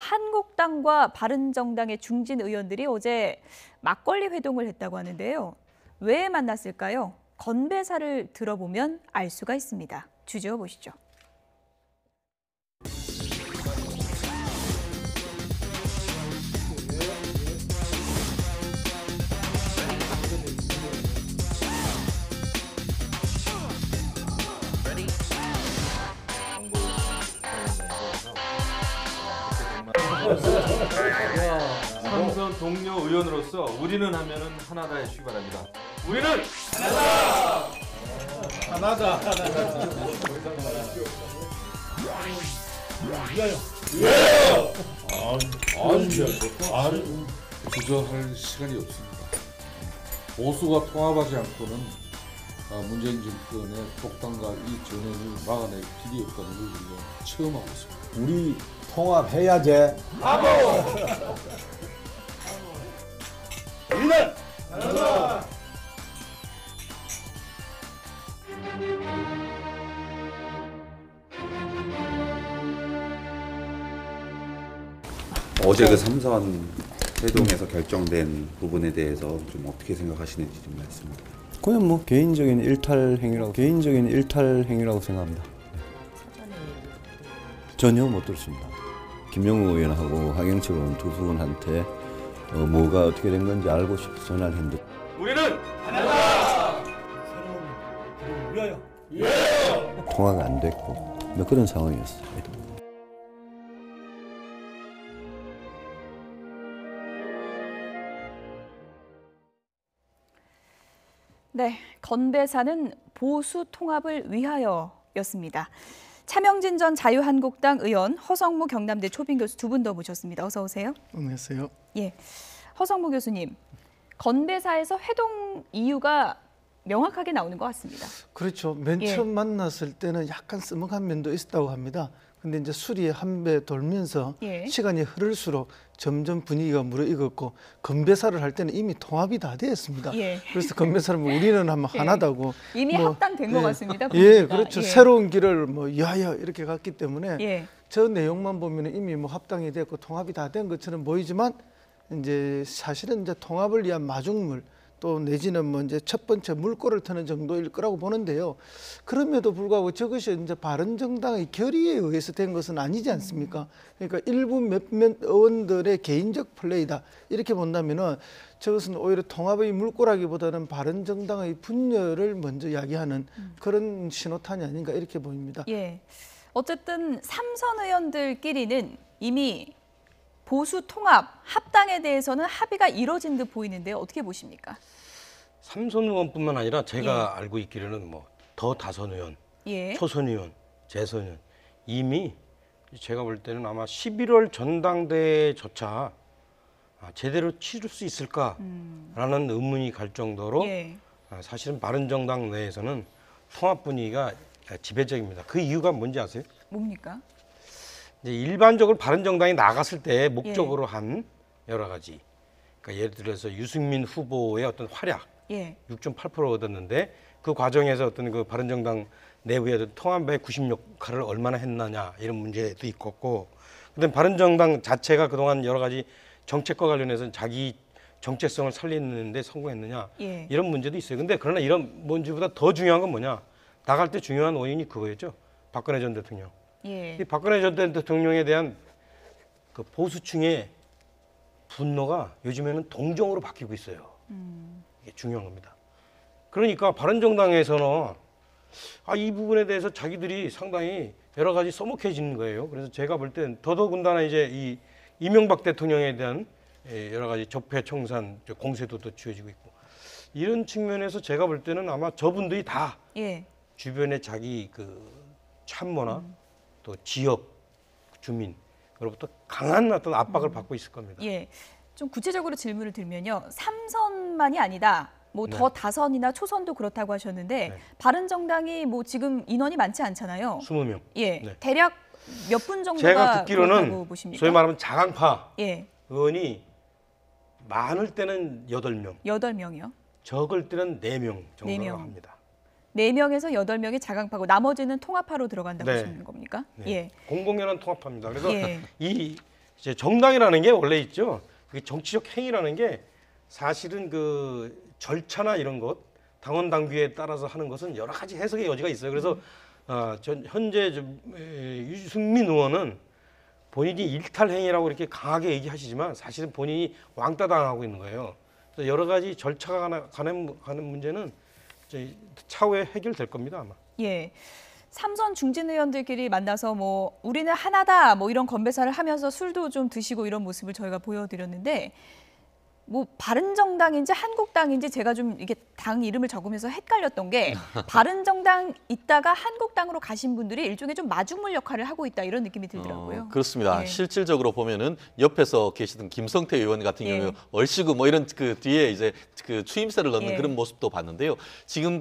한국당과 바른정당의 중진 의원들이 어제 막걸리 회동을 했다고 하는데요. 왜 만났을까요? 건배사를 들어보면 알 수가 있습니다. 주제어 보시죠. 삼선 동료 의원으로서 우리는 하면은 하나다 해주시기 바랍니다. 우리는 하나다. 하나다. 주저할 시간이 없습니다. 보수가 통합하지 않고는 문재인 정권의 폭탄과 이 전횡을 막아낼 길이 없다는 걸 우리가 체험하고 있습니다. 우리 통합해야지. 우리는 하나다. 어제 그 삼선 회동에서 결정된 부분에 대해서 좀 어떻게 생각하시는지 좀 말씀. 그냥 뭐 개인적인 일탈 행위라고 생각합니다. 전혀 못 들었습니다. 김영우 의원하고 하경철 의원 두 분한테 뭐가 어떻게 된 건지 알고 싶어서 전화를 했는데 우리는 하나다. 통화가 안 됐고 뭐 그런 상황이었어요. 네, 건배사는 보수 통합을 위하여였습니다. 차명진 전 자유한국당 의원, 허성무 경남대 초빙 교수 두 분 더 모셨습니다. 어서 오세요. 안녕하세요. 예, 허성무 교수님, 건배사에서 회동 이유가 명확하게 나오는 것 같습니다. 그렇죠. 맨 처음 만났을 때는 약간 쓰먹한 면도 있었다고 합니다. 근데 이제 술이 한 배 돌면서 시간이 흐를수록 점점 분위기가 무르익었고 건배사를 할 때는 이미 통합이 다 되었습니다. 그래서 건배사를 뭐 우리는 하면 하나다고 이미 합당된 것 같습니다. 예, 그렇죠. 새로운 길을 뭐 위하여 이렇게 갔기 때문에 저 내용만 보면 이미 뭐 합당이 됐고 통합이 다 된 것처럼 보이지만 이제 사실은 이제 통합을 위한 마중물 또 내지는 뭐 이제 첫 번째 물꼬를 트는 정도일 거라고 보는데요. 그럼에도 불구하고 저것이 이제 바른정당의 결의에 의해서 된 것은 아니지 않습니까? 그러니까 일부 몇몇 의원들의 개인적 플레이다 이렇게 본다면은 저것은 오히려 통합의 물꼬라기보다는 바른정당의 분열을 먼저 이야기하는 그런 신호탄이 아닌가 이렇게 보입니다. 예, 어쨌든 삼선 의원들끼리는 이미 보수 통합, 합당에 대해서는 합의가 이뤄진 듯 보이는데요. 어떻게 보십니까? 삼선 의원뿐만 아니라 제가 알고 있기로는 뭐 더 다선 의원, 초선 의원, 재선 의원 이미 제가 볼 때는 아마 11월 전당대회조차 제대로 치를 수 있을까라는 의문이 갈 정도로 사실은 바른정당 내에서는 통합 분위기가 지배적입니다. 그 이유가 뭔지 아세요? 뭡니까? 이제 일반적으로 바른정당이 나갔을 때 목적으로 한 여러 가지, 그러니까 예를 들어서 유승민 후보의 어떤 활약, 6.8% 얻었는데 그 과정에서 어떤 그 바른정당 내부의 통합의 구심 역할을 얼마나 했느냐 이런 문제도 있었고, 그다음 바른정당 자체가 그동안 여러 가지 정책과 관련해서 자기 정체성을 살리는데 성공했느냐 이런 문제도 있어요. 근데 그러나 이런 문제보다 더 중요한 건 뭐냐? 나갈 때 중요한 원인이 그거였죠. 박근혜 전 대통령. 이 박근혜 전 대통령에 대한 그 보수층의 분노가 요즘에는 동정으로 바뀌고 있어요. 이게 중요한 겁니다. 그러니까 바른정당에서는 이 부분에 대해서 자기들이 상당히 여러 가지 써먹해지는 거예요. 그래서 제가 볼 땐 더더군다나 이제 이 이명박 대통령에 대한 여러 가지 적폐 청산 공세도 쥐어지고 있고 이런 측면에서 제가 볼 때는 아마 저분들이 다 주변에 자기 그 참모나 또 지역 주민으로부터 강한 어떤 압박을 받고 있을 겁니다. 좀 구체적으로 질문을 드리면요. 삼선만이 아니다. 뭐 더 다선이나 초선도 그렇다고 하셨는데 바른정당이 뭐 지금 인원이 많지 않잖아요. 20명. 대략 몇 분 정도가 제가 듣기로는 보십니까? 소위 말하면 자강파 의원이 많을 때는 8명. 8명이요? 적을 때는 4명 정도라고 합니다. 4명에서 8명이 자강파고 나머지는 통합파로 들어간다고 하시는 겁니까? 공공연한 통합파입니다. 그래서 이 이제 정당이라는 게 원래 있죠. 그 정치적 행위라는 게 사실은 그 절차나 이런 것, 당원 당규에 따라서 하는 것은 여러 가지 해석의 여지가 있어요. 그래서 현재 유승민 의원은 본인이 일탈 행위라고 이렇게 강하게 얘기하시지만 사실은 본인이 왕따 당하고 있는 거예요. 그래서 여러 가지 절차가 가는 문제는 이제 차후에 해결될 겁니다, 아마. 예. 삼선 중진 의원들끼리 만나서 뭐 우리는 하나다 뭐 이런 건배사를 하면서 술도 좀 드시고 이런 모습을 저희가 보여드렸는데 뭐 바른정당인지 한국당인지 제가 좀 이게 당 이름을 적으면서 헷갈렸던 게 바른정당 있다가 한국당으로 가신 분들이 일종의 좀 마중물 역할을 하고 있다 이런 느낌이 들더라고요. 그렇습니다. 예. 실질적으로 보면은 옆에서 계시던 김성태 의원 같은 예. 경우에 얼씨구 뭐 이런 그 뒤에 이제 그 추임새를 넣는 예. 그런 모습도 봤는데요. 지금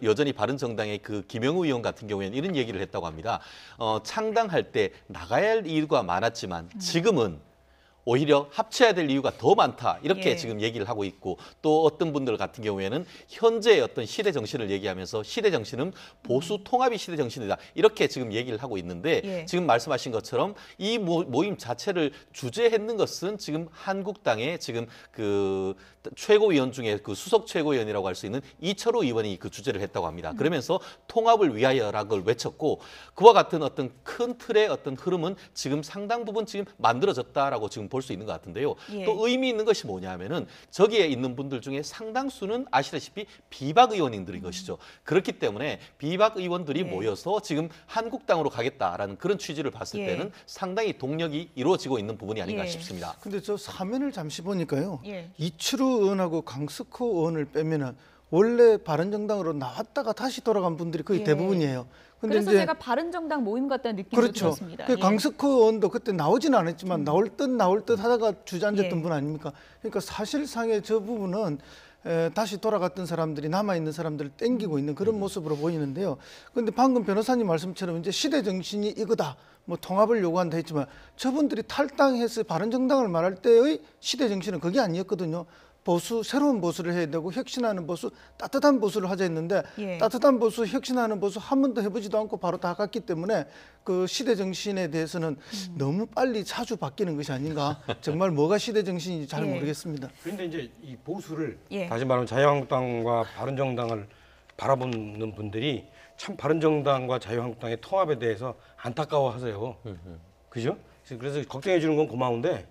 여전히 바른정당의 그 김영우 의원 같은 경우에는 이런 얘기를 했다고 합니다. 창당할 때 나가야 할 이유가 많았지만 지금은 오히려 합쳐야 될 이유가 더 많다 이렇게 예. 지금 얘기를 하고 있고 또 어떤 분들 같은 경우에는 현재의 어떤 시대 정신을 얘기하면서 시대 정신은 보수 통합이 시대 정신이다 이렇게 지금 얘기를 하고 있는데 예. 지금 말씀하신 것처럼 이 모임 자체를 주재했는 것은 지금 한국당의 지금 그 최고위원 중에 그 수석 최고위원이라고 할 수 있는 이철우 의원이 그 주재를 했다고 합니다. 그러면서 통합을 위하여라는 걸 외쳤고 그와 같은 어떤 큰 틀의 어떤 흐름은 지금 상당 부분 지금 만들어졌다라고 지금 볼 수 있는 것 같은데요. 예. 또 의미 있는 것이 뭐냐면은 저기에 있는 분들 중에 상당수는 아시다시피 비박 의원님들인 것이죠. 그렇기 때문에 비박 의원들이 예. 모여서 지금 한국당으로 가겠다라는 그런 취지를 봤을 예. 때는 상당히 동력이 이루어지고 있는 부분이 아닌가 예. 싶습니다. 근데 저 사면을 잠시 보니까요. 예. 이철우 의원하고 강석호 의원을 빼면은 원래 바른정당으로 나왔다가 다시 돌아간 분들이 거의 예. 대부분이에요. 근데 그래서 제가 바른정당 모임 같다는 느낌도 그렇죠. 들었습니다. 그 예. 강석호 의원도 그때 나오지는 않았지만 나올 듯 하다가 주저앉았던 예. 분 아닙니까? 그러니까 사실상의 저 부분은 다시 돌아갔던 사람들이 남아있는 사람들을 땡기고 있는 그런 모습으로 보이는데요. 그런데 방금 변호사님 말씀처럼 이제 시대 정신이 이거다. 뭐 통합을 요구한다 했지만 저분들이 탈당해서 바른정당을 말할 때의 시대 정신은 그게 아니었거든요. 보수, 새로운 보수를 해야 되고 혁신하는 보수, 따뜻한 보수를 하자 했는데 예. 따뜻한 보수, 혁신하는 보수 한 번도 해보지도 않고 바로 다 갔기 때문에 그 시대 정신에 대해서는 너무 빨리 자주 바뀌는 것이 아닌가. 정말 뭐가 시대 정신인지 잘 예. 모르겠습니다. 그런데 이제 이 보수를 예. 다시 말하면 자유한국당과 바른정당을 바라보는 분들이 참 바른정당과 자유한국당의 통합에 대해서 안타까워하세요. 그죠? 그래서 걱정해 주는 건 고마운데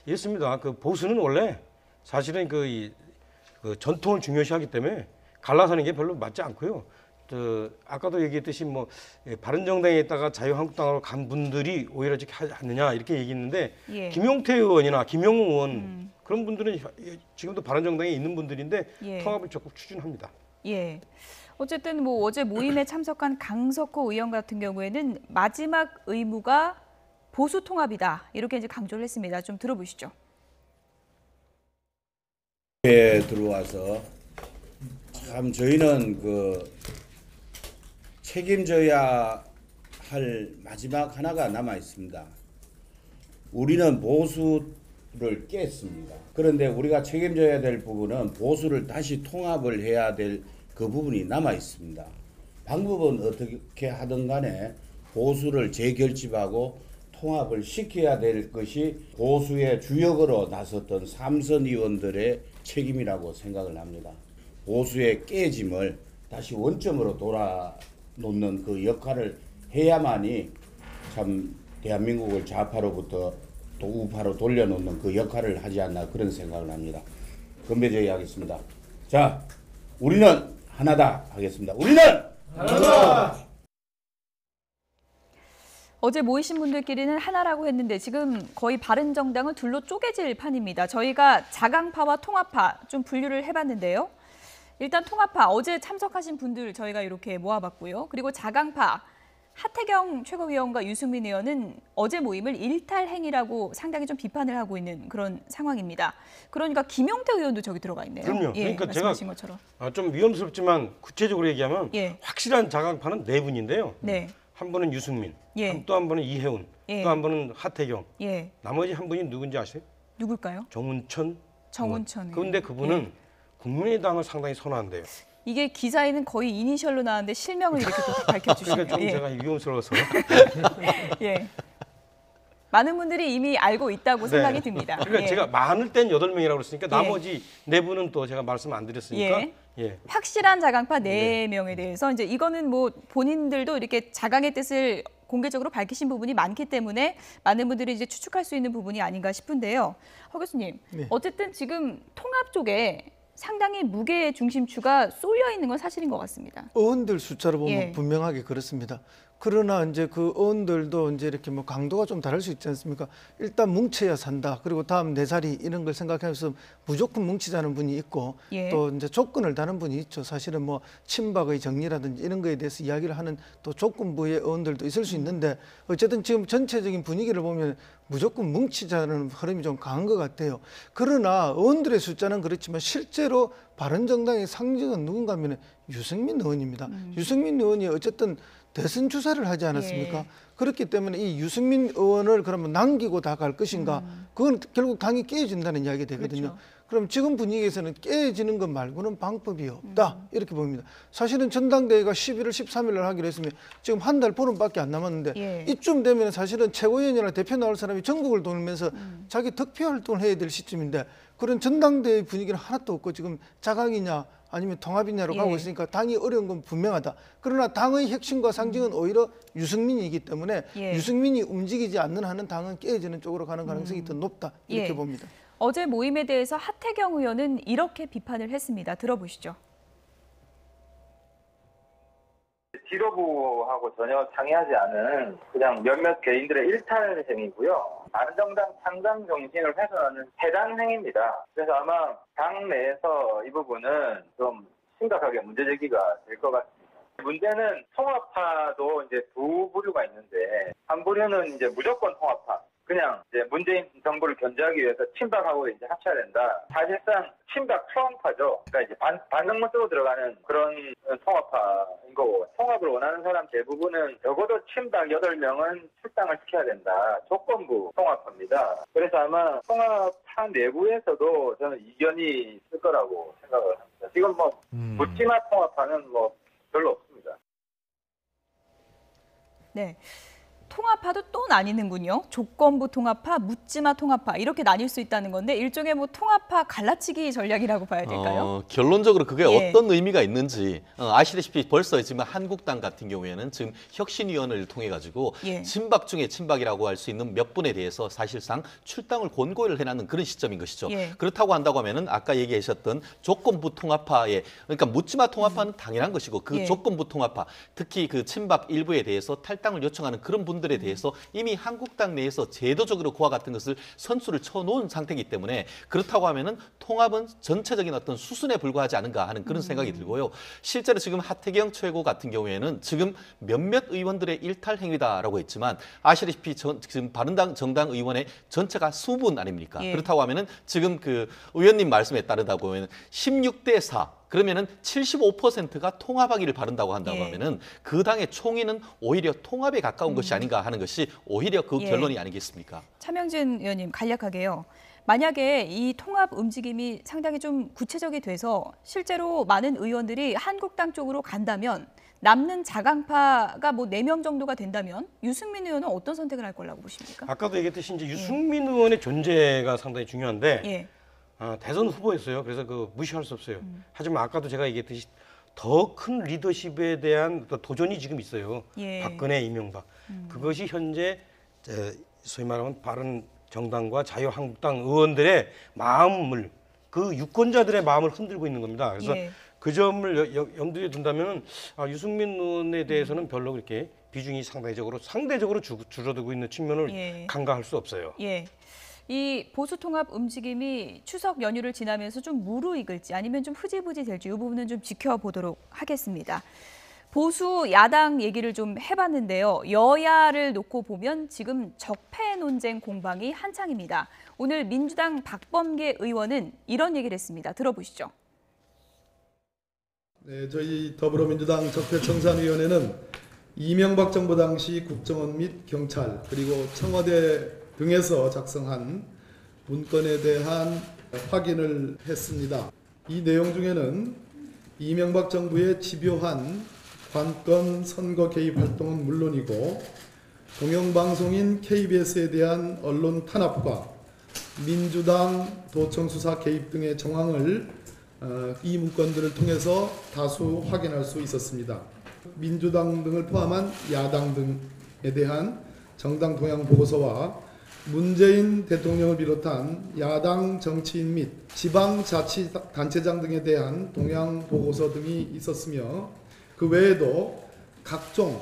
이렇습니다. 그 보수는 원래 사실은 그 전통을 중요시하기 때문에 갈라서는 게 별로 맞지 않고요. 아까도 얘기했듯이 뭐 바른정당에 있다가 자유한국당으로 간 분들이 오히려 이렇게 하지 않느냐 이렇게 얘기했는데 예. 김용태 의원이나 김영우 의원 그런 분들은 지금도 바른정당에 있는 분들인데 예. 통합을 적극 추진합니다. 예. 어쨌든 뭐 어제 모임에 참석한 강석호 의원 같은 경우에는 마지막 의무가 보수 통합이다 이렇게 이제 강조를 했습니다. 좀 들어보시죠. 들어와서 참 저희는 그 책임져야 할 마지막 하나가 남아 있습니다. 우리는 보수를 깼습니다. 그런데 우리가 책임져야 될 부분은 보수를 다시 통합을 해야 될 그 부분이 남아 있습니다. 방법은 어떻게 하든 간에 보수를 재결집하고 통합을 시켜야 될 것이 보수의 주역으로 나섰던 삼선 의원들의 책임이라고 생각을 합니다. 보수의 깨짐을 다시 원점으로 돌아놓는 그 역할을 해야만이 참 대한민국을 좌파로부터 또 우파로 돌려놓는 그 역할을 하지 않나 그런 생각을 합니다. 건배제의하겠습니다. 자, 우리는 하나다 하겠습니다. 우리는 하나다! 어제 모이신 분들끼리는 하나라고 했는데 지금 거의 바른정당은 둘로 쪼개질 판입니다. 저희가 자강파와 통합파 좀 분류를 해봤는데요. 일단 통합파 어제 참석하신 분들 저희가 이렇게 모아봤고요. 그리고 자강파 하태경 최고위원과 유승민 의원은 어제 모임을 일탈 행위라고 상당히 좀 비판을 하고 있는 그런 상황입니다. 그러니까 김용태 의원도 저기 들어가 있네요. 그럼요. 예, 그러니까 말씀하신 것처럼. 좀 위험스럽지만 구체적으로 얘기하면 예. 확실한 자강파는 네 분인데요. 네. 한 분은 유승민, 예. 또 한 분은 이혜훈, 예. 또 한 분은 하태경. 예. 나머지 한 분이 누군지 아세요? 누굴까요? 정운천. 정운천. 그런데 그분은 국민의당을 상당히 선호한대요. 이게 기사에는 거의 이니셜로 나왔는데 실명을 이렇게 또 밝혀주시네요. 그러니까 좀 제가 위험스러워서. 예. 많은 분들이 이미 알고 있다고 생각이 듭니다. 그러니까 예. 제가 많을 땐 8명이라고 그랬으니까 나머지 4분은 또 제가 말씀 안 드렸으니까 확실한 자강파 4명에 대해서 이제 이거는 뭐 본인들도 이렇게 자강의 뜻을 공개적으로 밝히신 부분이 많기 때문에 많은 분들이 이제 추측할 수 있는 부분이 아닌가 싶은데요. 허 교수님, 어쨌든 지금 통합 쪽에 상당히 무게 중심추가 쏠려 있는 건 사실인 것 같습니다. 의원들 숫자로 보면 분명하게 그렇습니다. 그러나 이제 그 의원들도 이제 이렇게 뭐 강도가 좀 다를 수 있지 않습니까? 일단 뭉쳐야 산다. 그리고 다음 내 자리 이런 걸 생각해서 무조건 뭉치자는 분이 있고 또 이제 조건을 다는 분이 있죠. 사실은 뭐 친박의 정리라든지 이런 거에 대해서 이야기를 하는 또 조건부의 의원들도 있을 수 있는데 어쨌든 지금 전체적인 분위기를 보면 무조건 뭉치자는 흐름이 좀 강한 것 같아요. 그러나 의원들의 숫자는 그렇지만 실제로 바른정당의 상징은 누군가 하면 유승민 의원입니다. 유승민 의원이 어쨌든 대선 주사를 하지 않았습니까? 그렇기 때문에 이 유승민 의원을 그러면 남기고 다 갈 것인가? 그건 결국 당이 깨어진다는 이야기 되거든요. 그렇죠. 그럼 지금 분위기에서는 깨어지는 것 말고는 방법이 없다. 이렇게 봅니다. 사실은 전당대회가 11월 13일 날 하기로 했으면 지금 한 달 보름밖에 안 남았는데 이쯤 되면 사실은 최고위원이나 대표 나올 사람이 전국을 돌면서 자기 득표 활동을 해야 될 시점인데 그런 전당대회 분위기는 하나도 없고 지금 자강이냐 아니면 통합이냐로 가고 있으니까 당이 어려운 건 분명하다. 그러나 당의 핵심과 상징은 오히려 유승민이기 때문에 유승민이 움직이지 않는 한은 당은 깨어지는 쪽으로 가는 가능성이 더 높다. 이렇게 봅니다. 어제 모임에 대해서 하태경 의원은 이렇게 비판을 했습니다. 들어보시죠. 지도부하고 전혀 상의하지 않은 그냥 몇몇 개인들의 일탈 행위고요. 바른정당 창당 정신을 훼손하는 해당 행위입니다. 그래서 아마 당 내에서 이 부분은 좀 심각하게 문제제기가 될 것 같습니다. 문제는 통합파도 이제 두 부류가 있는데 한 부류는 이제 무조건 통합파. 그냥 이제 문재인 정부를 견제하기 위해서 친박하고 이제 합쳐야 된다. 사실상 친박 초원파죠. 그러니까 이제 반정문 쓰고 들어가는 그런 통합파인 거고, 통합을 원하는 사람 대부분은 적어도 친박 8명은 출당을 시켜야 된다. 조건부 통합파입니다. 그래서 아마 통합파 내부에서도 저는 이견이 있을 거라고 생각을 합니다. 지금 뭐 묻지마 통합파는 뭐 별로 없습니다. 네. 통합파도 또 나뉘는군요. 조건부 통합파, 묻지마 통합파 이렇게 나뉠 수 있다는 건데 일종의 뭐 통합파 갈라치기 전략이라고 봐야 될까요? 결론적으로 그게 어떤 의미가 있는지 아시다시피 벌써 지금 한국당 같은 경우에는 지금 혁신위원회를 통해 가지고 친박 중에 친박이라고 할 수 있는 몇 분에 대해서 사실상 출당을 권고를 해놨는 그런 시점인 것이죠. 그렇다고 한다고 하면은 아까 얘기하셨던 조건부 통합파에 그러니까 묻지마 통합파는 당연한 것이고 그 조건부 통합파 특히 그 친박 일부에 대해서 탈당을 요청하는 그런 분들에 대해서 이미 한국당 내에서 제도적으로 그와 같은 것을 선수를 쳐놓은 상태이기 때문에 그렇다고 하면은 통합은 전체적인 어떤 수순에 불과하지 않은가 하는 그런 생각이 들고요. 실제로 지금 하태경 최고 같은 경우에는 지금 몇몇 의원들의 일탈 행위다라고 했지만 아시다시피 지금 바른당 정당 의원의 전체가 20분 아닙니까? 그렇다고 하면은 지금 그 의원님 말씀에 따르다고 하면 16대 4 그러면은 75%가 통합하기를 바른다고 한다고 하면은 그 당의 총의는 오히려 통합에 가까운 것이 아닌가 하는 것이 오히려 그 결론이 아니겠습니까? 차명진 의원님 간략하게요. 만약에 이 통합 움직임이 상당히 좀 구체적이 돼서 실제로 많은 의원들이 한국당 쪽으로 간다면 남는 자강파가 뭐 4명 정도가 된다면 유승민 의원은 어떤 선택을 할 거라고 보십니까? 아까도 얘기했듯이 이제 유승민 의원의 존재가 상당히 중요한데 대선 후보였어요. 그래서 그 무시할 수 없어요. 하지만 아까도 제가 얘기했듯이 더 큰 리더십에 대한 도전이 지금 있어요. 박근혜, 이명박. 그것이 현재 소위 말하면 바른정당과 자유한국당 의원들의 마음을 그 유권자들의 마음을 흔들고 있는 겁니다. 그래서 그 점을 염두에 둔다면 유승민 의원에 대해서는 별로 그렇게 비중이 상대적으로 줄어들고 있는 측면을 간과할 수 없어요. 이 보수 통합 움직임이 추석 연휴를 지나면서 좀 무르익을지 아니면 좀 흐지부지 될지 이 부분은 좀 지켜보도록 하겠습니다. 보수 야당 얘기를 좀 해봤는데요. 여야를 놓고 보면 지금 적폐 논쟁 공방이 한창입니다. 오늘 민주당 박범계 의원은 이런 얘기를 했습니다. 들어보시죠. 네, 저희 더불어민주당 적폐청산위원회는 이명박 정부 당시 국정원 및 경찰 그리고 청와대 등에서 작성한 문건에 대한 확인을 했습니다. 이 내용 중에는 이명박 정부의 집요한 관건 선거 개입 활동은 물론이고 공영방송인 KBS에 대한 언론 탄압과 민주당 도청 수사 개입 등의 정황을 이 문건들을 통해서 다수 확인할 수 있었습니다. 민주당 등을 포함한 야당 등에 대한 정당 동향 보고서와 문재인 대통령을 비롯한 야당 정치인 및 지방자치단체장 등에 대한 동향 보고서 등이 있었으며 그 외에도 각종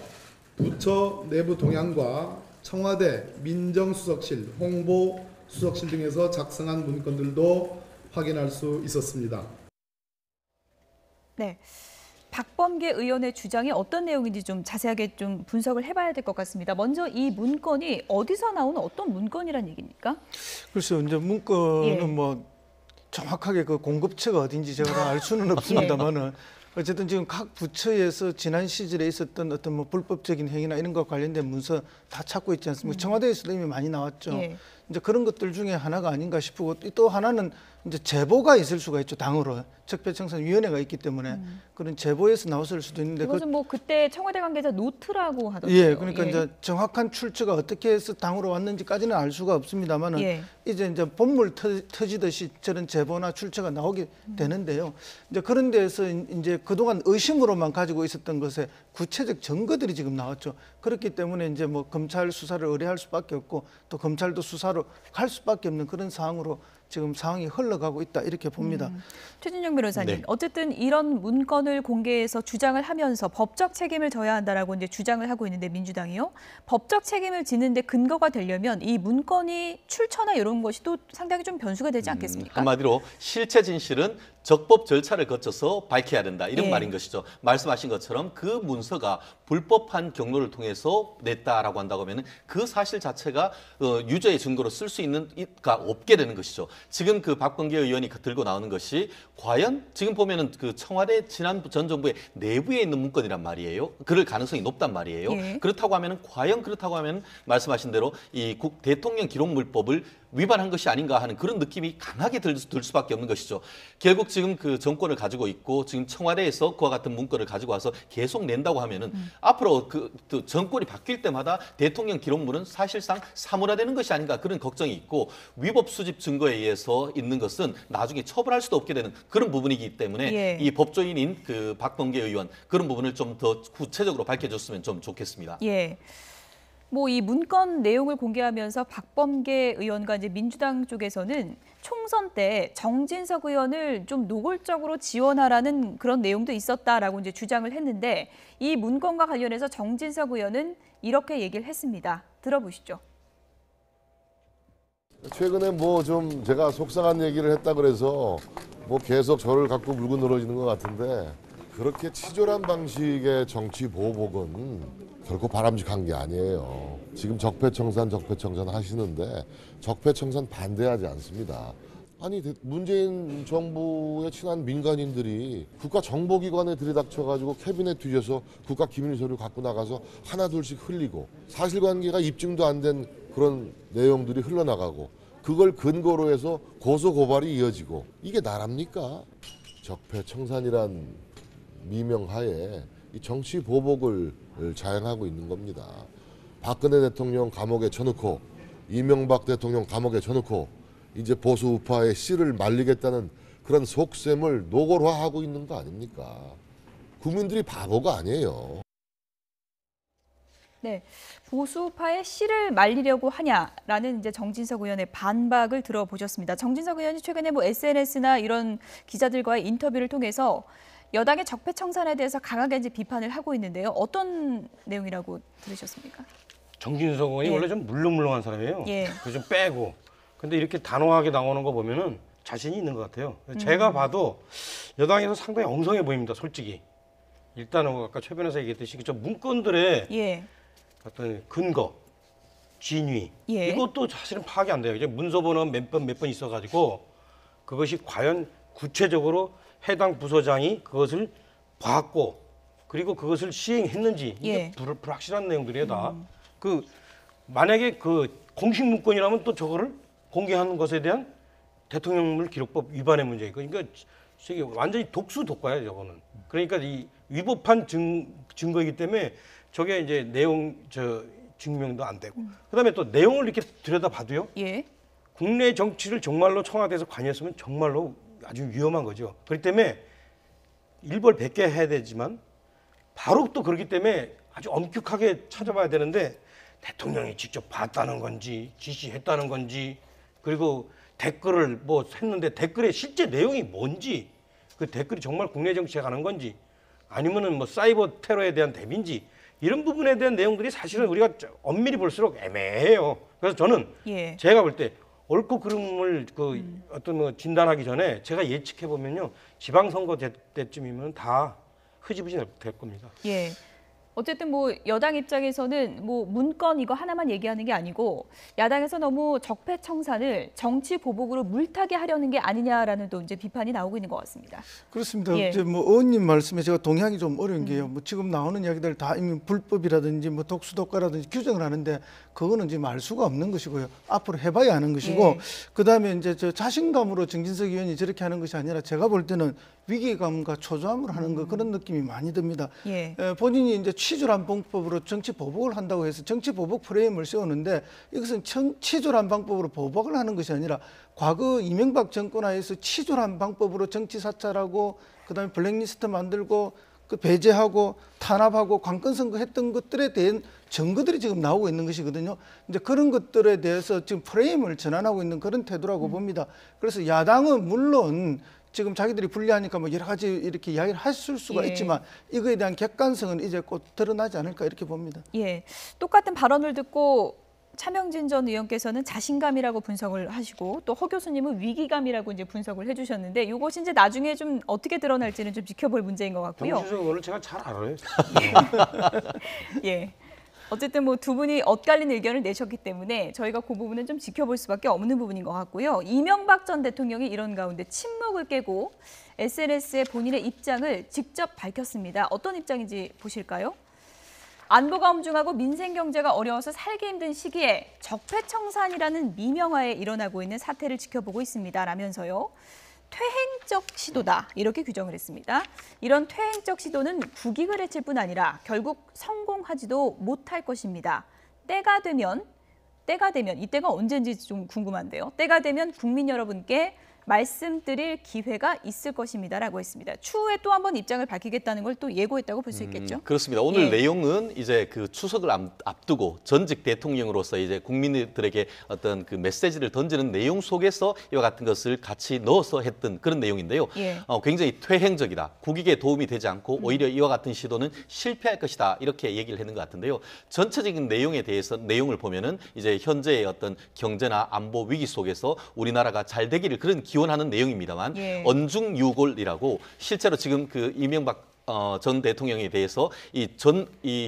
부처 내부 동향과 청와대 민정수석실, 홍보수석실 등에서 작성한 문건들도 확인할 수 있었습니다. 네. 박범계 의원의 주장이 어떤 내용인지 좀 자세하게 좀 분석을 해봐야 될 것 같습니다. 먼저 이 문건이 어디서 나오는 어떤 문건이란 얘기입니까? 글쎄요, 이제 문건은 뭐 정확하게 그 공급처가 어딘지 제가 다 알 수는 없습니다만은 어쨌든 지금 각 부처에서 지난 시절에 있었던 어떤 뭐 불법적인 행위나 이런 것과 관련된 문서 다 찾고 있지 않습니까? 청와대에서도 이미 많이 나왔죠. 이제 그런 것들 중에 하나가 아닌가 싶고 또 하나는 이제 제보가 있을 수가 있죠. 당으로 적폐청산위원회가 있기 때문에 그런 제보에서 나왔을 수도 있는데 이것은 뭐 그때 청와대 관계자 노트라고 하던데요. 예, 그러니까 이제 정확한 출처가 어떻게 해서 당으로 왔는지까지는 알 수가 없습니다만은 이제 본물 터지듯이 저런 제보나 출처가 나오게 되는데요. 이제 그런 데에서 이제 그동안 의심으로만 가지고 있었던 것에 구체적 증거들이 지금 나왔죠. 그렇기 때문에 이제 뭐 검찰 수사를 의뢰할 수밖에 없고 또 검찰도 수사로 갈 수밖에 없는 그런 상황으로 지금 상황이 흘러가고 있다 이렇게 봅니다. 최진영 변호사님, 어쨌든 이런 문건을 공개해서 주장을 하면서 법적 책임을 져야 한다라고 이제 주장을 하고 있는데 민주당이요. 법적 책임을 지는데 근거가 되려면 이 문건이 출처나 이런 것이 또 상당히 좀 변수가 되지 않겠습니까? 한마디로 실체 진실은 적법 절차를 거쳐서 밝혀야 된다 이런 말인 것이죠. 말씀하신 것처럼 그 문서가 불법한 경로를 통해서 냈다라고 한다고 하면 그 사실 자체가 유죄의 증거로 쓸 수 있는 가 없게 되는 것이죠. 지금 그 박범계 의원이 들고 나오는 것이 과연 지금 보면은 그 청와대 지난 전 정부의 내부에 있는 문건이란 말이에요. 그럴 가능성이 높단 말이에요. 그렇다고 하면은 과연 그렇다고 하면 말씀하신 대로 이 대통령 기록물법을 위반한 것이 아닌가 하는 그런 느낌이 강하게 들 수밖에 없는 것이죠. 결국 지금 그 정권을 가지고 있고 지금 청와대에서 그와 같은 문건을 가지고 와서 계속 낸다고 하면은 앞으로 그 정권이 바뀔 때마다 대통령 기록물은 사실상 사물화되는 것이 아닌가 그런 걱정이 있고 위법 수집 증거에 의해서 있는 것은 나중에 처벌할 수도 없게 되는 그런 부분이기 때문에 이 법조인인 그 박범계 의원 그런 부분을 좀 더 구체적으로 밝혀줬으면 좀 좋겠습니다. 뭐 이 문건 내용을 공개하면서 박범계 의원과 이제 민주당 쪽에서는 총선 때 정진석 의원을 좀 노골적으로 지원하라는 그런 내용도 있었다라고 이제 주장을 했는데 이 문건과 관련해서 정진석 의원은 이렇게 얘기를 했습니다. 들어보시죠. 최근에 뭐 좀 제가 속상한 얘기를 했다 그래서 뭐 계속 저를 갖고 물고 늘어지는 것 같은데 그렇게 치졸한 방식의 정치 보복은 결코 바람직한 게 아니에요. 지금 적폐청산 하시는데 적폐청산 반대하지 않습니다. 아니 문재인 정부의 친한 민간인들이 국가정보기관에 들이닥쳐가지고 캐비넷 뒤져서 국가기밀서를 갖고 나가서 하나둘씩 흘리고 사실관계가 입증도 안 된 그런 내용들이 흘러나가고 그걸 근거로 해서 고소고발이 이어지고 이게 나랍니까? 적폐청산이란 미명하에 이 정치 보복을 자행하고 있는 겁니다. 박근혜 대통령 감옥에 쳐넣고 이명박 대통령 감옥에 쳐넣고 이제 보수 우파의 씨를 말리겠다는 그런 속셈을 노골화하고 있는 거 아닙니까? 국민들이 바보가 아니에요. 네, 보수파의 씨를 말리려고 하냐라는 이제 정진석 의원의 반박을 들어보셨습니다. 정진석 의원이 최근에 뭐 SNS나 이런 기자들과의 인터뷰를 통해서 여당의 적폐청산에 대해서 강하게 이제 비판을 하고 있는데요. 어떤 내용이라고 들으셨습니까? 정진석 의원이 원래 좀 물렁물렁한 사람이에요. 그래서 좀 빼고. 근데 이렇게 단호하게 나오는 거 보면은 자신이 있는 것 같아요. 제가 봐도 여당에서 상당히 엉성해 보입니다, 솔직히. 일단은 아까 최 변호사 얘기했듯이 저 문건들의 어떤 근거, 진위 이것도 사실은 파악이 안 돼요. 이제 문서번호 몇 번 있어가지고 그것이 과연 구체적으로 해당 부서장이 그것을 봤고 그리고 그것을 시행했는지 이게 불확실한 내용들이에요 다. 그 만약에 그 공식 문건이라면 또 저거를 공개하는 것에 대한 대통령물 기록법 위반의 문제이고 그러니까 이게 완전히 독수독과예요 저거는. 그러니까 이 위법한 증거이기 때문에 저게 이제 내용 증명도 안 되고. 그다음에 또 내용을 이렇게 들여다봐도요. 예. 국내 정치를 정말로 청와대에서 관여했으면 정말로 아주 위험한 거죠. 그렇기 때문에 일벌백계 해야 되지만 바로 또 그렇기 때문에 아주 엄격하게 찾아봐야 되는데 대통령이 직접 봤다는 건지 지시했다는 건지 그리고 댓글을 뭐 했는데 댓글의 실제 내용이 뭔지 그 댓글이 정말 국내 정치에 가는 건지 아니면은 뭐 사이버 테러에 대한 대비인지 이런 부분에 대한 내용들이 사실은 우리가 엄밀히 볼수록 애매해요. 그래서 저는 예. 제가 볼 때 옳고 그름을 그 어떤 뭐 진단하기 전에 제가 예측해 보면요 지방선거 때쯤이면 다 흐지부지 될 겁니다. 예. 어쨌든 뭐 여당 입장에서는 뭐 문건 이거 하나만 얘기하는 게 아니고 야당에서 너무 적폐청산을 정치 보복으로 물타게 하려는 게 아니냐라는 또 이제 비판이 나오고 있는 것 같습니다. 그렇습니다. 예. 이제 뭐 의원님 말씀에 제가 동의하기 좀 어려운 게요. 뭐 지금 나오는 이야기들 다 이미 불법이라든지 뭐 독수독과라든지 규정을 하는데 그거는 지금 알 수가 없는 것이고요. 앞으로 해봐야 하는 것이고 예. 그다음에 이제 저 자신감으로 정진석 의원이 저렇게 하는 것이 아니라 제가 볼 때는 위기감과 초조함을 하는 거 그런 느낌이 많이 듭니다. 예. 본인이 이제 치졸한 방법으로 정치 보복을 한다고 해서 정치 보복 프레임을 세우는데 이것은 치졸한 방법으로 보복을 하는 것이 아니라 과거 이명박 정권 하에서 치졸한 방법으로 정치 사찰하고 그다음에 블랙리스트 만들고 그 배제하고 탄압하고 관건 선거했던 것들에 대한 증거들이 지금 나오고 있는 것이거든요. 이제 그런 것들에 대해서 지금 프레임을 전환하고 있는 그런 태도라고 봅니다. 그래서 야당은 물론 지금 자기들이 불리하니까 뭐 여러 가지 이렇게 이야기를 하실 수가 예. 있지만 이거에 대한 객관성은 이제 곧 드러나지 않을까 이렇게 봅니다. 예. 똑같은 발언을 듣고 차명진 전 의원께서는 자신감이라고 분석을 하시고 또 허 교수님은 위기감이라고 이제 분석을 해주셨는데 이것이 이제 나중에 좀 어떻게 드러날지는 좀 지켜볼 문제인 것 같고요. 정치적 의원을 제가 잘 알아요. 예. 어쨌든 뭐 두 분이 엇갈린 의견을 내셨기 때문에 저희가 그 부분은 좀 지켜볼 수밖에 없는 부분인 것 같고요. 이명박 전 대통령이 이런 가운데 침묵을 깨고 SNS에 본인의 입장을 직접 밝혔습니다. 어떤 입장인지 보실까요? 안보가 엄중하고 민생 경제가 어려워서 살기 힘든 시기에 적폐청산이라는 미명하에 일어나고 있는 사태를 지켜보고 있습니다. 라면서요. 퇴행적 시도다 이렇게 규정을 했습니다. 이런 퇴행적 시도는 국익을 해칠 뿐 아니라 결국 성공하지도 못할 것입니다. 때가 되면 이때가 언제인지 좀 궁금한데요. 때가 되면 국민 여러분께 말씀드릴 기회가 있을 것입니다라고 했습니다. 추후에 또 한 번 입장을 밝히겠다는 걸 또 예고했다고 볼 수 있겠죠. 그렇습니다. 오늘 예. 내용은 이제 그 추석을 앞두고 전직 대통령으로서 이제 국민들에게 어떤 그 메시지를 던지는 내용 속에서 이와 같은 것을 같이 넣어서 했던 그런 내용인데요. 예. 굉장히 퇴행적이다. 국익에 도움이 되지 않고 오히려 이와 같은 시도는 실패할 것이다. 이렇게 얘기를 했는 것 같은데요. 전체적인 내용에 대해서 내용을 보면은 이제 현재의 어떤 경제나 안보 위기 속에서 우리나라가 잘 되기를 그런 기원하는 내용입니다만 예. 언중유골이라고 실제로 지금 그 이명박 전 대통령에 대해서 이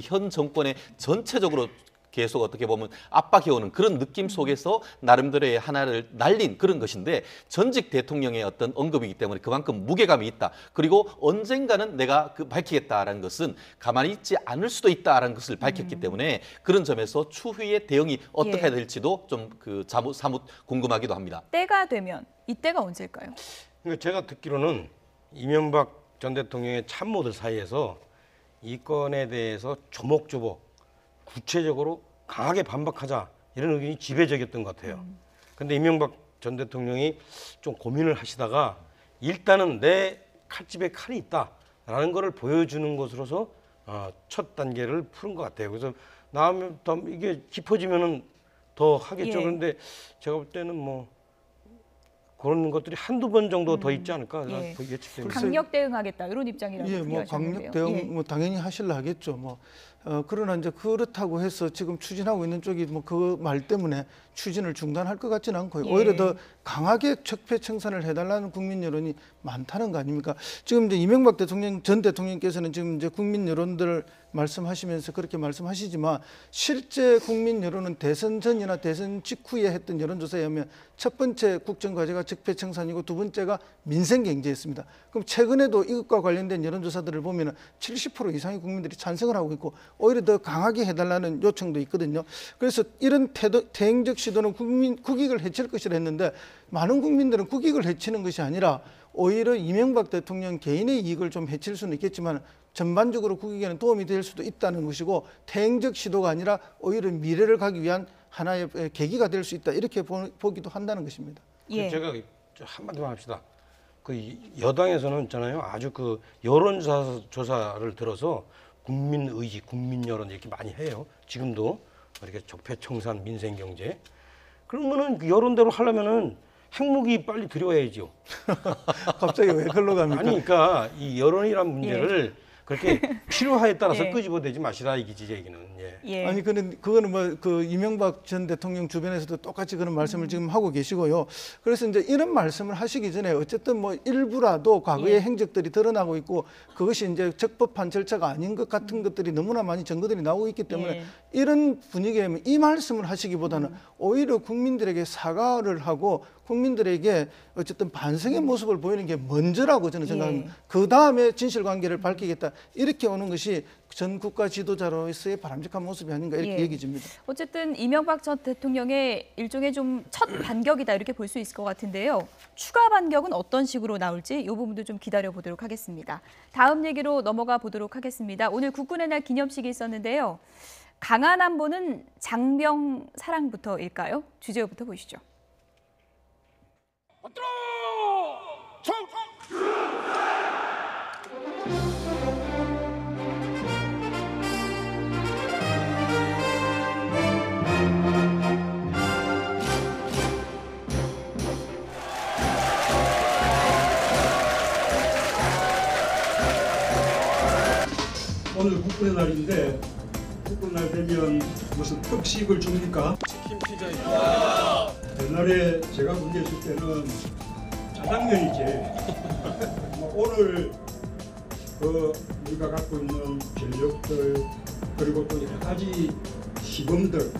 현 정권의 전체적으로 계속 어떻게 보면 압박해오는 그런 느낌 속에서 나름대로의 하나를 날린 그런 것인데 전직 대통령의 어떤 언급이기 때문에 그만큼 무게감이 있다. 그리고 언젠가는 내가 밝히겠다라는 것은 가만히 있지 않을 수도 있다라는 것을 밝혔기 때문에 그런 점에서 추후의 대응이 어떻게 예. 될지도 좀 사뭇 궁금하기도 합니다. 때가 되면 이때가 언제일까요? 그러니까 제가 듣기로는 이명박 전 대통령의 참모들 사이에서 이 건에 대해서 조목조목 구체적으로 강하게 반박하자 이런 의견이 지배적이었던 것 같아요. 그런데 이명박 전 대통령이 좀 고민을 하시다가 일단은 내 칼집에 칼이 있다라는 것을 보여주는 것으로서 첫 단계를 푸는 것 같아요. 그래서 나오면 더 이게 깊어지면은 더 하겠죠. 예. 그런데 제가 볼 때는 뭐 그런 것들이 한두 번 정도 더 있지 않을까 예. 예측됩니다. 강력 대응하겠다 이런 입장이라고 예, 뭐 얘기하셨는데요. 강력 대응 예. 뭐 당연히 하실라 하겠죠. 뭐 그러나 이제 그렇다고 해서 지금 추진하고 있는 쪽이 뭐 그 말 때문에 추진을 중단할 것 같지는 않고요. 예. 오히려 더 강하게 적폐청산을 해달라는 국민 여론이 많다는 거 아닙니까? 지금 이제 이명박 전 대통령께서는 지금 이제 국민 여론들 말씀하시면서 그렇게 말씀하시지만 실제 국민 여론은 대선 전이나 대선 직후에 했던 여론조사에 의하면 첫 번째 국정과제가 적폐청산이고 두 번째가 민생경제였습니다. 그럼 최근에도 이것과 관련된 여론조사들을 보면 70% 이상의 국민들이 찬성을 하고 있고 오히려 더 강하게 해달라는 요청도 있거든요. 그래서 이런 대행적 시도는 국익을 해칠 것이라 했는데 많은 국민들은 국익을 해치는 것이 아니라 오히려 이명박 대통령 개인의 이익을 좀 해칠 수는 있겠지만 전반적으로 국익에는 도움이 될 수도 있다는 것이고 퇴행적 시도가 아니라 오히려 미래를 가기 위한 하나의 계기가 될 수 있다 이렇게 보기도 한다는 것입니다. 예. 제가 한마디만 합시다. 그 여당에서는 있잖아요. 아주 그 여론조사를 들어서 국민 의지, 국민 여론 이렇게 많이 해요. 지금도 이렇게 적폐청산, 민생경제. 그러면은 여론대로 하려면은 핵무기 빨리 들여와야죠. 갑자기 왜 그걸로 갑니까? 아니, 그러니까 이 여론이란 문제를 그렇게 필요하에 따라서 끄집어내지 마시라 이기지 얘기는. 예. 아니 그거는 뭐 그 이명박 전 대통령 주변에서도 똑같이 그런 말씀을 지금 하고 계시고요. 그래서 이제 이런 말씀을 하시기 전에 어쨌든 뭐 일부라도 과거의 행적들이 드러나고 있고 그것이 이제 적법한 절차가 아닌 것 같은 것들이 너무나 많이 증거들이 나오고 있기 때문에 이런 분위기에 이 말씀을 하시기보다는 오히려 국민들에게 사과를 하고 국민들에게 어쨌든 반성의 모습을 보이는 게 먼저라고 저는 생각합니다. 그 다음에 진실관계를 밝히겠다 이렇게 오는 것이 전 국가 지도자로서의 바람직한 모습이 아닌가 이렇게 얘기집니다. 어쨌든 이명박 전 대통령의 일종의 좀 첫 반격이다 이렇게 볼 수 있을 것 같은데요. 추가 반격은 어떤 식으로 나올지 이 부분도 좀 기다려 보도록 하겠습니다. 다음 얘기로 넘어가 보도록 하겠습니다. 오늘 국군의 날 기념식이 있었는데요. 강한 안보는 장병 사랑부터일까요? 주제어부터 보시죠. 오늘 국군의 날인데 국군날 되면 무슨 특식을 줍니까? 치킨 피자입니다. 옛날에 제가 군대 있을 때는 짜장면이지. 오늘 그 우리가 갖고 있는 전력들 그리고 또 여러 가지 시범들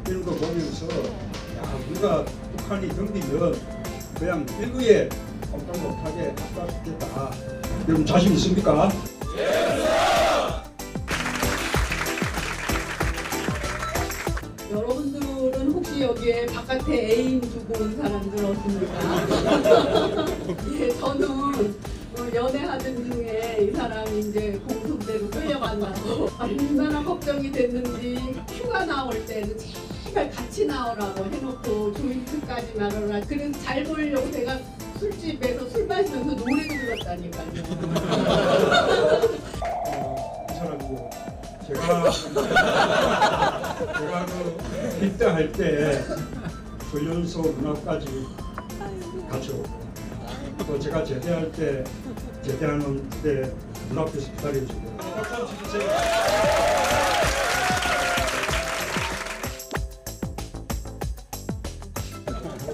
이런 거 보면서 야 우리가 북한이 덤비면 그냥 일거에 꼼짝 못하게 갖다 죽겠다. 여러분 자신 있습니까? 여러분들은 혹시 여기에 바깥에 애인 두고 온 사람들 없습니까? 예, 저는 연애하던 중에 이 사람이 이제 공소대로 끌려간다고 얼마나 걱정이 됐는지 휴가 나올 때는 제발 같이 나오라고 해놓고 조인트까지 말하라. 그래서 잘 보이려고 제가 술집에서 술 마시면서 노래도 불렀다니까요. 이 사람이요. 제가 그 입대할 때 훈련소 문화까지 같이 오고 또 제가 제대할 때 제대하는 때 문 앞에서 기다려주고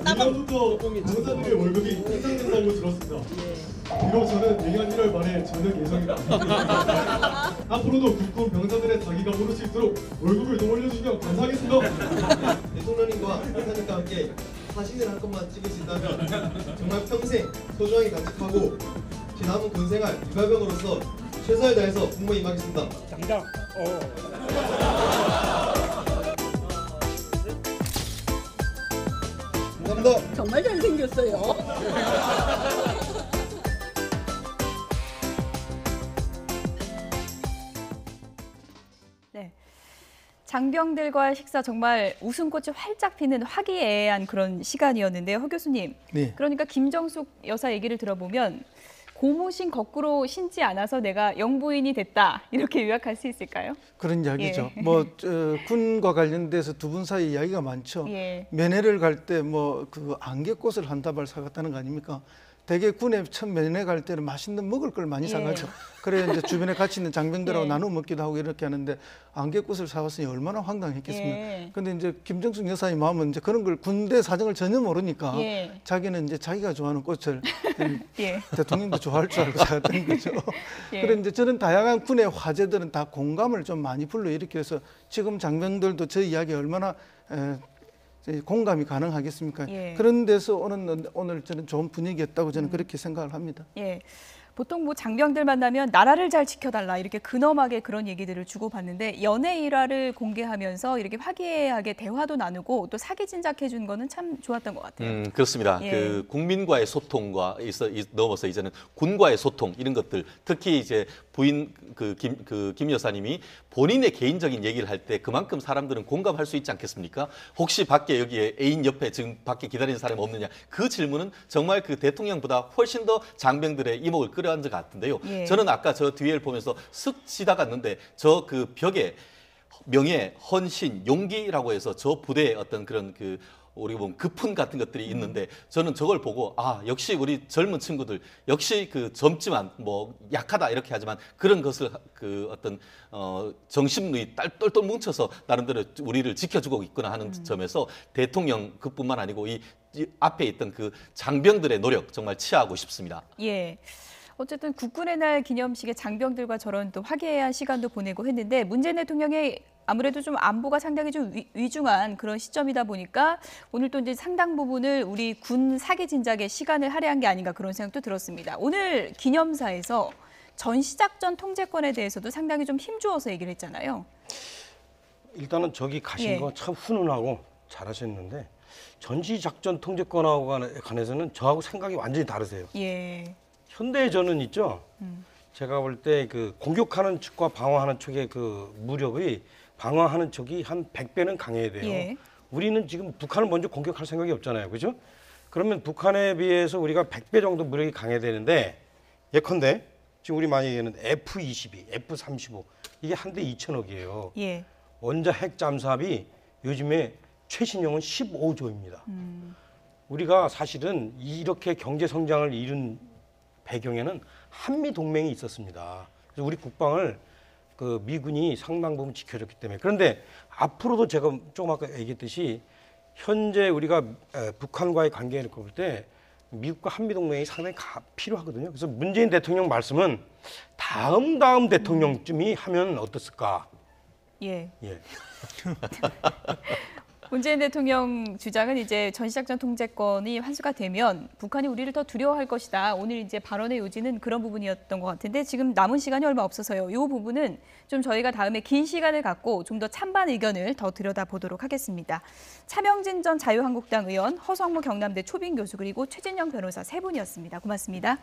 이날부터 병사들의 월급이 인상된다고 들었습니다. 비록 저는 내년 1월 말에 전역 예정입니다. 앞으로도 국군 병사들의 자기가 오를 수 있도록 월급을 더 올려주시면 감사하겠습니다. 대통령님과 의사님과 함께 사진을 한 건만 찍을 수 있다면 정말 평생 소중하게 간직하고 제 남은 군생활 유가병으로서 최선을 다해서 복무에 임하겠습니다. 당장 감사합니다. 정말 잘생겼어요. 네. 장병들과의 식사 정말 웃음꽃이 활짝 피는 화기애애한 그런 시간이었는데요. 허 교수님. 네. 그러니까 김정숙 여사 얘기를 들어보면 고무신 거꾸로 신지 않아서 내가 영부인이 됐다 이렇게 요약할 수 있을까요? 그런 이야기죠. 뭐 군과 관련돼서 두 분 사이 이야기가 많죠. 면회를 갈 때 뭐 그 안개꽃을 한 다발 사갔다는 거 아닙니까? 대개 군에 첫 면회 갈 때는 맛있는 먹을 걸 많이 사가죠. 그래 이제 주변에 같이 있는 장병들하고 나눠 먹기도 하고 이렇게 하는데 안개꽃을 사왔으니 얼마나 황당했겠습니까? 근데 이제 김정숙 여사의 마음은 이제 그런 걸 군대 사정을 전혀 모르니까 자기는 이제 자기가 좋아하는 꽃을 대통령도 좋아할 줄 알고 사갔던 거죠. 그런데 이제 저는 다양한 군의 화제들은 다 공감을 좀 많이 불러일으켜서 지금 장병들도 저 이야기에 얼마나 공감이 가능하겠습니까? 그런 데서 오늘 저는 좋은 분위기였다고 저는 그렇게 생각을 합니다. 보통 뭐 장병들 만나면 나라를 잘 지켜달라 이렇게 근엄하게 그런 얘기들을 주고받는데 연애 일화를 공개하면서 이렇게 화기애애하게 대화도 나누고 또 사기 진작해 준 거는 참 좋았던 것 같아요. 그렇습니다. 예. 그 국민과의 소통과 넘어서 이제는 군과의 소통 이런 것들 특히 이제 부인 김 여사님이 본인의 개인적인 얘기를 할 때 그만큼 사람들은 공감할 수 있지 않겠습니까? 혹시 밖에 여기에 애인 옆에 지금 밖에 기다리는 사람이 없느냐? 그 질문은 정말 그 대통령보다 훨씬 더 장병들의 이목을 끌어안은 것 같은데요. 예. 저는 아까 저 뒤를 보면서 슥 지나갔는데 저 그 벽에 명예, 헌신, 용기라고 해서 저 부대의 어떤 그런 그 우리가 보면 급훈 같은 것들이 있는데 저는 저걸 보고 역시 우리 젊은 친구들 역시 그 젊지만 뭐 약하다 이렇게 하지만 그런 것을 그 어떤 정신이 똘똘 뭉쳐서 나름대로 우리를 지켜주고 있구나 하는 점에서 대통령 그뿐만 아니고 이 앞에 있던 그 장병들의 노력 정말 치하하고 싶습니다. 예. 어쨌든 국군의 날 기념식에 장병들과 저런 또 화기애애한 시간도 보내고 했는데 문재인 대통령이 아무래도 좀 안보가 상당히 좀 위중한 그런 시점이다 보니까 오늘 또 이제 상당 부분을 우리 군 사기 진작에 시간을 할애한 게 아닌가 그런 생각도 들었습니다. 오늘 기념사에서 전시작전 통제권에 대해서도 상당히 좀 힘주어서 얘기를 했잖아요. 일단은 저기 가신 예. 거 참 훈훈하고 잘하셨는데 전시작전 통제권하고 관해서는 저하고 생각이 완전히 다르세요. 예. 현대전은 있죠. 제가 볼 때 그 공격하는 측과 방어하는 측의 그 무력이 방어하는 쪽이 한 100배는 강해야 돼요. 예. 우리는 지금 북한을 먼저 공격할 생각이 없잖아요. 그죠? 그러면 북한에 비해서 우리가 100배 정도 무력이 강해야 되는데 예컨대 지금 우리 많이 얘기하는 F-22, F-35 이게 한 대 2천억이에요. 예. 원자 핵 잠수함이 요즘에 최신형은 15조입니다. 우리가 사실은 이렇게 경제 성장을 이룬 배경에는 한미 동맹이 있었습니다. 그래서 우리 국방을 그 미군이 상당 부분 지켜줬기 때문에 그런데 앞으로도 제가 조금 아까 얘기했듯이 현재 우리가 북한과의 관계를 볼 때 미국과 한미 동맹이 상당히 필요하거든요. 그래서 문재인 대통령 말씀은 다음 대통령쯤이 하면 어떻을까? 예. 예. 문재인 대통령 주장은 이제 전시작전 통제권이 환수가 되면 북한이 우리를 더 두려워할 것이다. 오늘 이제 발언의 요지는 그런 부분이었던 것 같은데 지금 남은 시간이 얼마 없어서요. 이 부분은 좀 저희가 다음에 긴 시간을 갖고 좀 더 찬반 의견을 더 들여다보도록 하겠습니다. 차명진 전 자유한국당 의원, 허성무 경남대 초빙 교수 그리고 최진영 변호사 세 분이었습니다. 고맙습니다.